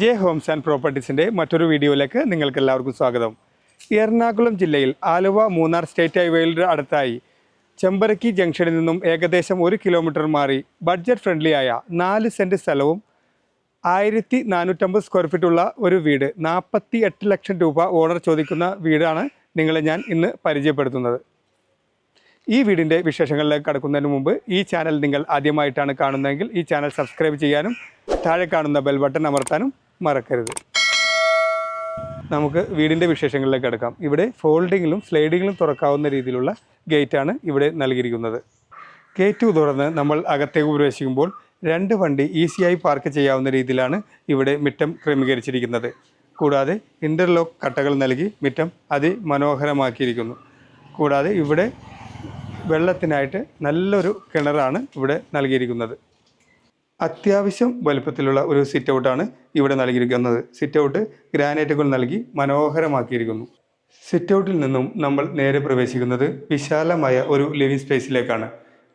J Holmes and പ്രോപ്പർട്ടീസിൻ്റെ മറ്റൊരു വീഡിയോയിലേക്ക് നിങ്ങൾക്ക് എല്ലാവർക്കും സ്വാഗതം. എറണാകുളം ജില്ലയിൽ ആലുവ മൂന്നാർ സ്റ്റേറ്റ് ഹൈവേയുടെ അടുത്തായി ചെമ്പരക്കി ജംഗ്ഷനിൽ നിന്നും ഏകദേശം 1 കിലോമീറ്റർ മാറി ബഡ്ജറ്റ് ഫ്രണ്ട്ലി ആയ 4 സെൻറ്റ് സ്ഥലവും 1450 സ്ക്വയർ ഫീറ്റുള്ള ഒരു വീട്, 48 ലക്ഷം രൂപ ഓണർ ചോദിക്കുന്ന വീടാണ് നിങ്ങളെ ഞാൻ ഇന്ന് പരിചയപ്പെടുത്തുന്നത്. ഈ വീടിൻ്റെ വിശേഷങ്ങളിലേക്ക് കടക്കുന്നതിന് മുമ്പ് ഈ ചാനൽ നിങ്ങൾ ആദ്യമായിട്ടാണ് കാണുന്നതെങ്കിൽ ഈ ചാനൽ സബ്സ്ക്രൈബ് ചെയ്യാനും താഴെ കാണുന്ന ബെൽ ബട്ടൺ അമർത്താനും മറക്കരുത്. നമുക്ക് വീടിൻ്റെ വിശേഷങ്ങളിലേക്ക് കടക്കാം. ഇവിടെ ഫോൾഡിങ്ങിലും സ്ലൈഡിങ്ങിലും തുറക്കാവുന്ന രീതിയിലുള്ള ഗേറ്റാണ് ഇവിടെ നൽകിയിരിക്കുന്നത്. ഗേറ്റ് തുറന്ന് നമ്മൾ അകത്തേക്ക് പ്രവേശിക്കുമ്പോൾ 2 വണ്ടി ഈസിയായി പാർക്ക് ചെയ്യാവുന്ന രീതിയിലാണ് ഇവിടെ മിറ്റം ക്രമീകരിച്ചിരിക്കുന്നത്. കൂടാതെ ഇൻ്റർലോക്ക് കട്ടകൾ നൽകി മിറ്റം അതിമനോഹരമാക്കിയിരിക്കുന്നു. കൂടാതെ ഇവിടെ വെള്ളത്തിനായിട്ട് നല്ലൊരു കിണറാണ് ഇവിടെ നൽകിയിരിക്കുന്നത്. അത്യാവശ്യം വലുപ്പത്തിലുള്ള ഒരു സിറ്റ് ഔട്ടാണ് ഇവിടെ നൽകിയിരിക്കുന്നത്. സിറ്റ് ഔട്ട് ഗ്രാനൈറ്റുകൾ നൽകി മനോഹരമാക്കിയിരിക്കുന്നു. സിറ്റ് ഔട്ടിൽ നിന്നും നമ്മൾ നേരെ പ്രവേശിക്കുന്നത് വിശാലമായ ഒരു ലിവിംഗ് സ്പേസിലേക്കാണ്.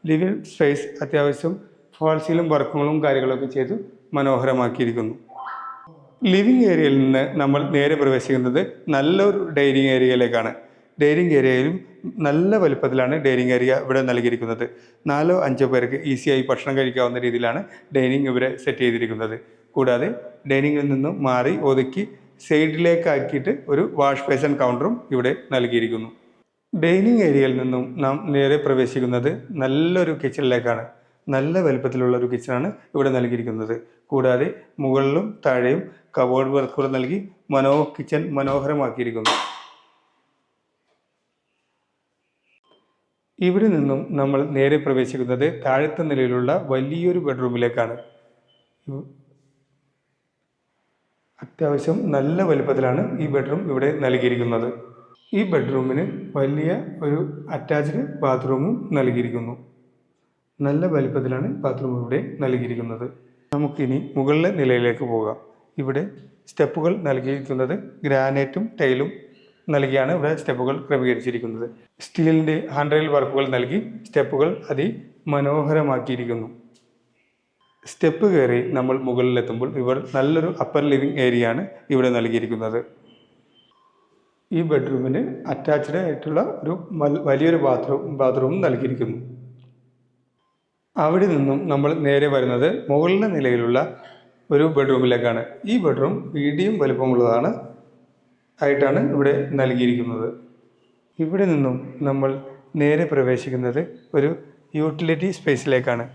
ലിവിംഗ് സ്പേസ് അത്യാവശ്യം ഫാൾസിലും വർക്കുകളും കാര്യങ്ങളൊക്കെ ചെയ്ത് മനോഹരമാക്കിയിരിക്കുന്നു. ലിവിംഗ് ഏരിയയിൽ നിന്ന് നമ്മൾ നേരെ പ്രവേശിക്കുന്നത് നല്ലൊരു ഡൈനിങ് ഏരിയയിലേക്കാണ്. ഡൈനിങ് ഏരിയയിലും നല്ല വലുപ്പത്തിലാണ് ഡൈനിങ് ഏരിയ ഇവിടെ നൽകിയിരിക്കുന്നത്. 4-5 പേർക്ക് ഈസിയായി ഭക്ഷണം കഴിക്കാവുന്ന രീതിയിലാണ് ഡൈനിങ് ഇവിടെ സെറ്റ് ചെയ്തിരിക്കുന്നത്. കൂടാതെ ഡൈനിങ്ങിൽ നിന്നും മാറി ഒതുക്കി സൈഡിലേക്കാക്കിയിട്ട് ഒരു വാഷ് ബേസിൻ കൗണ്ടറും ഇവിടെ നൽകിയിരിക്കുന്നു. ഡൈനിങ് ഏരിയയിൽ നിന്നും നാം നേരെ പ്രവേശിക്കുന്നത് നല്ലൊരു കിച്ചണിലേക്കാണ്. നല്ല വലുപ്പത്തിലുള്ള ഒരു കിച്ചണാണ് ഇവിടെ നൽകിയിരിക്കുന്നത്. കൂടാതെ മുകളിലും താഴെയും കബോർഡ് വർക്കുകൾ നൽകി കിച്ചൺ മനോഹരമാക്കിയിരിക്കുന്നു. ഇവിടെ നിന്നും നമ്മൾ നേരെ പ്രവേശിക്കുന്നത് താഴത്തെ നിലയിലുള്ള വലിയൊരു ബെഡ്റൂമിലേക്കാണ്. അത്യാവശ്യം നല്ല വലുപ്പത്തിലാണ് ഈ ബെഡ്റൂം ഇവിടെ നൽകിയിരിക്കുന്നത്. ഈ ബെഡ്റൂമിന് വലിയ ഒരു അറ്റാച്ച്ഡ് ബാത്റൂമും നൽകിയിരിക്കുന്നു. നല്ല വലുപ്പത്തിലാണ് ബാത്റൂം ഇവിടെ നൽകിയിരിക്കുന്നത്. നമുക്കിനി മുകളിലെ നിലയിലേക്ക് പോകാം. ഇവിടെ സ്റ്റെപ്പുകൾ നൽകിയിരിക്കുന്നത് ഗ്രാനൈറ്റും ടൈലും നൽകിയാണ് ഇവിടെ സ്റ്റെപ്പുകൾ ക്രമീകരിച്ചിരിക്കുന്നത്. സ്റ്റീലിൻ്റെ ഹാൻഡ് റെയിൽ വർക്കുകൾ നൽകി സ്റ്റെപ്പുകൾ അതിമനോഹരമാക്കിയിരിക്കുന്നു. സ്റ്റെപ്പ് കയറി നമ്മൾ മുകളിലെത്തുമ്പോൾ ഇവിടെ നല്ലൊരു അപ്പർ ലിവിംഗ് ഏരിയ ആണ് ഇവിടെ നൽകിയിരിക്കുന്നത്. ഈ ബെഡ്റൂമിന് അറ്റാച്ച്ഡ് ആയിട്ടുള്ള ഒരു വലിയൊരു ബാത്റൂം നൽകിയിരിക്കുന്നു. അവിടെ നിന്നും നമ്മൾ നേരെ വരുന്നത് മുകളിലെ നിലയിലുള്ള ഒരു ബെഡ്റൂമിലേക്കാണ്. ഈ ബെഡ്റൂം മീഡിയം വലുപ്പമുള്ളതാണ് ആയിട്ടാണ് ഇവിടെ നൽകിയിരിക്കുന്നത്. ഇവിടെ നിന്നും നമ്മൾ നേരെ പ്രവേശിക്കുന്നത് ഒരു യൂട്ടിലിറ്റി സ്പേസിലേക്കാണ്.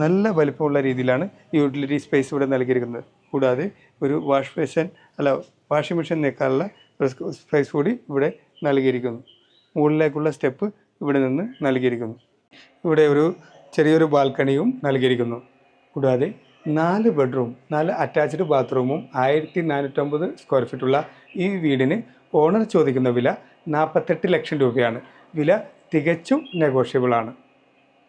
നല്ല വലിപ്പമുള്ള രീതിയിലാണ് യൂട്ടിലിറ്റി സ്പേസ് ഇവിടെ നൽകിയിരിക്കുന്നത്. കൂടാതെ ഒരു വാഷിംഗ് മെഷീൻ നീക്കാനുള്ള സ്പേസ് കൂടി ഇവിടെ നൽകിയിരിക്കുന്നു. മുകളിലേക്കുള്ള സ്റ്റെപ്പ് ഇവിടെ നിന്ന് നൽകിയിരിക്കുന്നു. ഇവിടെ ഒരു ചെറിയൊരു ബാൽക്കണിയും നൽകിയിരിക്കുന്നു. കൂടാതെ 4 ബെഡ്റൂം 4 അറ്റാച്ച്ഡ് ബാത്റൂമും 1450 സ്ക്വയർ ഫീറ്റുള്ള ഈ വീടിന് ഓണർ ചോദിക്കുന്ന വില 48 ലക്ഷം രൂപയാണ്. വില തികച്ചും നെഗോഷ്യബിൾ ആണ്.